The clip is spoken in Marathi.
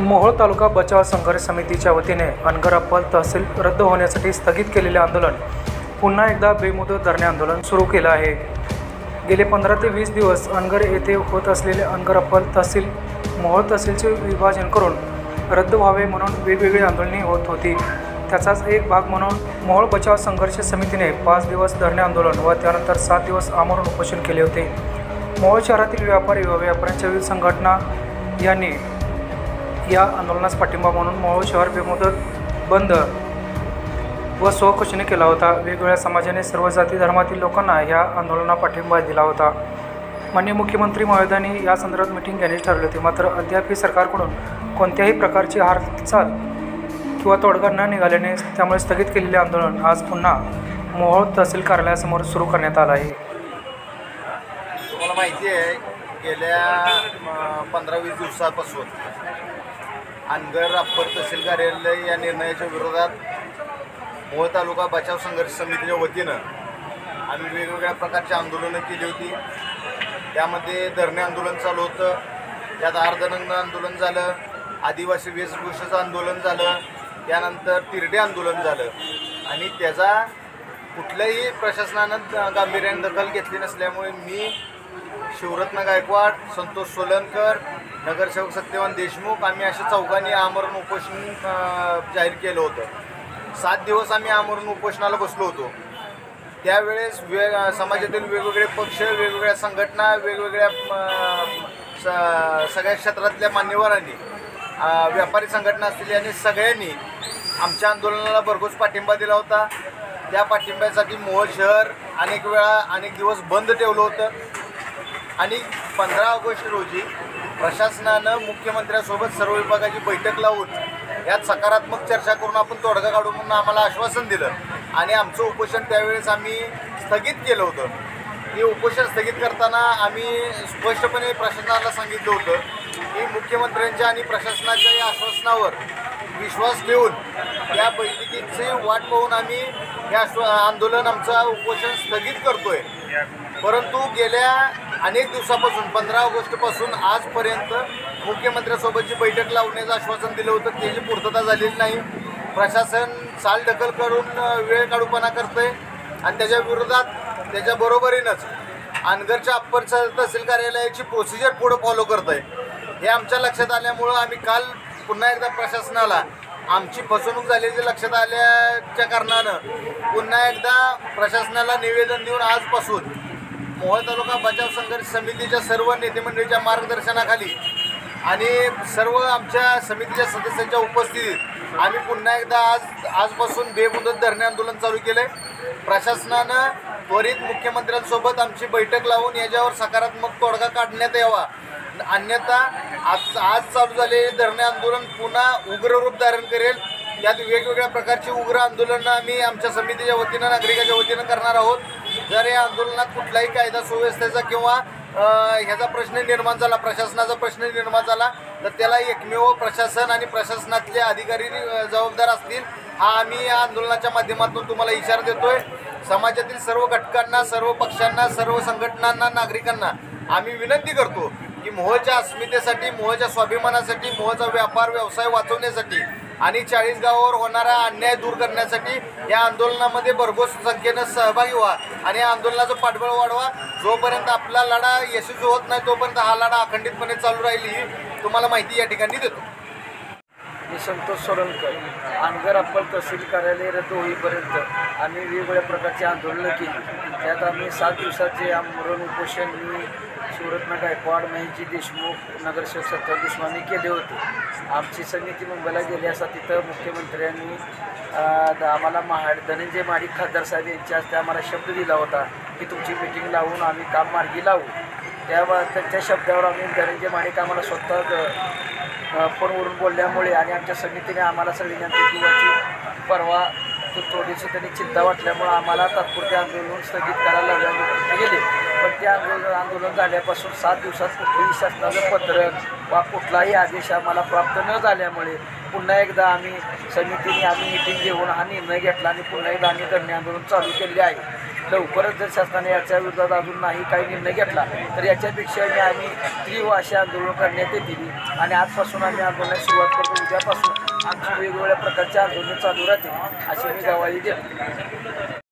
मोहोळ तालुका बचाव संघर्ष समितीच्या वतीने अनगर अप्पल तहसील रद्द होण्यासाठी स्थगित केलेले आंदोलन पुन्हा एकदा बेमुदत धरणे आंदोलन सुरू केलं आहे। गेले 15 ते 20 दिवस अनगर येथे होत असलेले अनगर अप्पल तहसील मोहोळ तहसीलचे विभाजन करून रद्द व्हावे म्हणून वेगवेगळी आंदोलने होत होती। त्याचाच एक भाग म्हणून मोहोळ बचाव संघर्ष समितीने 5 दिवस धरणे आंदोलन व त्यानंतर 7 दिवस आमरण उपोषण केले होते। मोहोळ शहरातील व्यापारी व व्यापाऱ्यांच्या विविध संघटना यांनी या आंदोलनास पाठिंबा म्हणून मोहोळ शहर बेमुदत बंद व स्वखुशीने केला होता। वेगवेगळ्या समाजाने सर्व जाती धर्मातील लोकांना या आंदोलनाला पाठिंबा दिला होता। माननीय मुख्यमंत्री महोदयांनी या संदर्भात मीटिंग घेण्याचे ठरवले होते, मात्र अद्याप सरकारकडून कोणत्याही प्रकारची हालचाल किंवा तोडगा न निघाल्याने त्यामुळे स्थगित केलेले आंदोलन आज पुन्हा मोहोळ तहसील कार्यालयासमोर सुरू करण्यात आलं आहे। तुम्हाला माहिती आहे, गेल्या 15-20 दिवसापासून अनगर अप्पर तहसील कार्यालय या निर्णयाच्या विरोधात मोहोळ तालुका बचाव संघर्ष समितीच्या वतीनं आम्ही वेगवेगळ्या प्रकारची आंदोलनं केली होती। त्यामध्ये धरणे आंदोलन चालू होतं, त्यात अर्धनग्न आंदोलन झालं, आदिवासी वेशभूषेचं आंदोलन झालं, त्यानंतर तिरडे आंदोलन झालं आणि त्याचा कुठल्याही प्रशासनानं गांभीर्याने दखल घेतली नसल्यामुळे मी, शिवरत्न गायकवाड, संतोष सोलनकर, नगरसेवक सत्यवान देशमुख आम्ही अशा चौघांनी आमरण उपोषण जाहीर केलं होतं। 7 दिवस आम्ही आमरण उपोषणाला बसलो होतो। त्यावेळेस समाजातील वेगवेगळे पक्ष, वेगवेगळ्या संघटना, वेगवेगळ्या सगळ्या क्षेत्रातल्या मान्यवरांनी, व्यापारी संघटना असतील यांनी सगळ्यांनी आमच्या आंदोलनाला भरघोस पाठिंबा दिला होता। त्या पाठिंब्यासाठी मोहोळ शहर अनेक दिवस बंद ठेवलं होतं आणि 15 ऑगस्ट रोजी प्रशासनानं मुख्यमंत्र्यांसोबत सर्व विभागाची बैठक लावून यात सकारात्मक चर्चा करून आपण तोडगा काढू म्हणून आम्हाला आश्वासन दिलं आणि आमचं उपोषण त्यावेळेस आम्ही स्थगित केलं होतं। हे उपोषण स्थगित करताना आम्ही स्पष्टपणे प्रशासनाला सांगितलं होतं की मुख्यमंत्र्यांच्या आणि प्रशासनाच्या या आश्वासनावर विश्वास ठेवून या बैठकीची वाट पाहून आम्ही या आंदोलन आमचं उपोषण स्थगित करतोय। परंतु गेल्या अनेक दिवसापासून 15 ऑगस्टपासून आजपर्यंत मुख्यमंत्र्यांसोबतची बैठक लावण्याचं आश्वासन दिलं होतं, त्याची पूर्तता झालेली नाही। प्रशासन चालढकल करून वेळ काढूपणा करतंय आणि त्याच्या विरोधात त्याच्याबरोबरीनंच अनगरच्या अप्पर तहसील कार्यालयाची प्रोसिजर पुढं फॉलो करत आहे। हे आमच्या लक्षात आल्यामुळं आम्ही काल पुन्हा एकदा प्रशासनाला आमची फसवणूक झालेली लक्षात आल्याच्या कारणानं पुन्हा एकदा प्रशासनाला निवेदन देऊन आजपासून मोहोळ तालुका बचाव संघर्ष समितीच्या सर्व नेते मंडळीच्या मार्गदर्शनाखाली आणि सर्व आमच्या समितीच्या सदस्यांच्या उपस्थितीत आम्ही पुन्हा एकदा आजपासून बेमुदत धरणे आंदोलन चालू केलं आहे। प्रशासनानं त्वरित मुख्यमंत्र्यांसोबत आमची बैठक लावून याच्यावर सकारात्मक तोडगा काढण्यात यावा, अन्यथा आज चालू झालेले धरणे आंदोलन पुन्हा उग्र रूप धारण करेल। यात वेगवेगळ्या प्रकारची उग्र आंदोलनं आम्ही आमच्या समितीच्या वतीनं, नागरिकाच्या वतीनं करणार आहोत। जर या आंदोलनात कुठलाही कायदा सुव्यवस्थेचा किंवा ह्याचा प्रश्न निर्माण झाला, प्रशासनाचा प्रश्न निर्माण झाला, तर त्याला एकमेव प्रशासन आणि प्रशासनातले अधिकारी जबाबदार असतील, हा आम्ही या आंदोलनाच्या माध्यमातून तुम्हाला इशारा देतोय। समाजातील सर्व घटकांना, सर्व पक्षांना, सर्व संघटनांना, नागरिकांना आम्ही विनंती करतो की मोहोळच्या अस्मितेसाठी, मोहोळच्या स्वाभिमानासाठी, मोहोळचा व्यापार व्यवसाय वाचवण्यासाठी आणि 40 गावावर होणारा अन्याय दूर करण्यासाठी या आंदोलनामध्ये भरघोस संख्येनं सहभागी व्हा आणि या आंदोलनाचं पाठबळ वाढवा। जोपर्यंत आपला लढा यशस्वी होत नाही तोपर्यंत हा लढा अखंडितपणे चालू राहील ही तुम्हाला माहिती या ठिकाणी देतो। मी संतोष सोलनकर। अनगर अप्पर तहसील कार्यालय रद्द होईपर्यंत आम्ही वेगवेगळ्या प्रकारची आंदोलनं केली। त्यात आम्ही 7 दिवसाचे आमरण उपोषण मी, शिवरत्न गायकवाड, महेशजी देशमुख, नगरसेवक सत्यवान देशमुख आम्ही केले होते। आमची समिती मुंबईला गेली असता तिथं मुख्यमंत्र्यांनी आम्हाला धनंजय महाडिक खासदार साहेब यांच्या हस्ते आम्हाला शब्द दिला होता की तुमची मीटिंग लावून आम्ही काम मार्गी लावू। त्यांच्या शब्दावर आम्ही धनंजय महाडिक आम्हाला स्वतः फोनवरून बोलल्यामुळे आणि आमच्या समितीने आम्हाला सगळ्यांची जीवाची परवा थोडीशी त्यांनी चिंता वाटल्यामुळं आम्हाला तात्पुरते आंदोलन स्थगित करायला लागले गेले। पण ते आंदोलन झाल्यापासून 7 दिवसात कुठलीही शासनाचं पत्रक वा कुठलाही आदेश आम्हाला प्राप्त न झाल्यामुळे पुन्हा एकदा आम्ही समितीने मीटिंग घेऊन हा निर्णय घेतला आणि पुन्हा एकदा आम्ही धरणे आंदोलन चालू केले आहे। लवकरच जर शासनाने याच्या विरोधात अजून नाही काही निर्णय घेतला तर याच्यापेक्षा आम्ही तीव्र अशी आंदोलन करण्यात येतील आणि आजपासून आम्ही आंदोलनास सुरुवात करतो. उद्यापासून आमची वेगवेगळ्या प्रकारची आंदोलनं चालू राहतील अशी मी ग्वाही देतो.